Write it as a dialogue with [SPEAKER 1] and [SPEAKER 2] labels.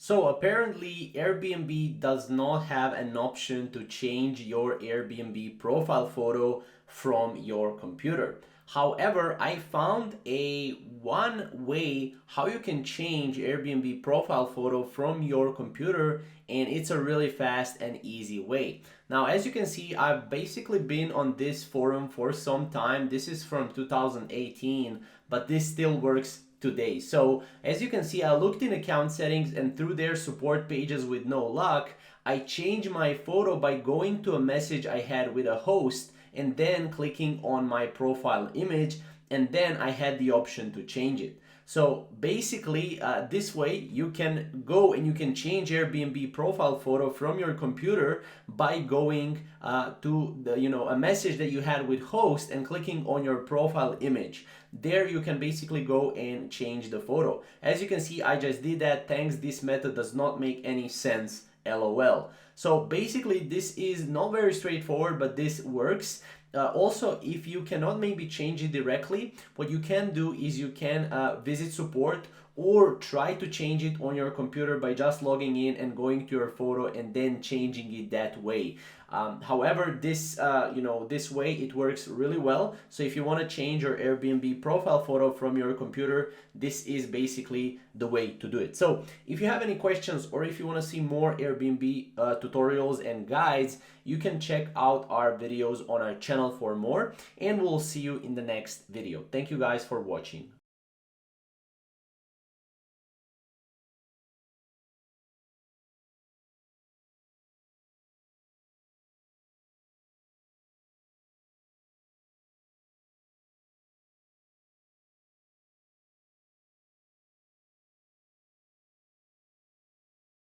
[SPEAKER 1] So apparently Airbnb does not have an option to change your Airbnb profile photo from your computer. However, I found a one way how you can change Airbnb profile photo from your computer, and it's a really fast and easy way. Now, as you can see, I've basically been on this forum for some time. This is from 2018, but this still works today. So as you can see, I looked in account settings, and through their support pages with no luck, I changed my photo by going to a message I had with a host and then clicking on my profile image, and then I had the option to change it. So basically, this way you can go and you can change Airbnb profile photo from your computer by going to a message that you had with host and clicking on your profile image. There you can basically go and change the photo. As you can see, I just did that. Thanks, this method does not make any sense. LOL. So basically, this is not very straightforward, but this works. Also, if you cannot maybe change it directly, what you can do is you can visit support or try to change it on your computer by just logging in and going to your photo and then changing it that way. However, this way it works really well. So if you want to change your Airbnb profile photo from your computer, this is basically the way to do it. So if you have any questions or if you want to see more Airbnb tutorials and guides, you can check out our videos on our channel for more, and we'll see you in the next video. Thank you guys for watching.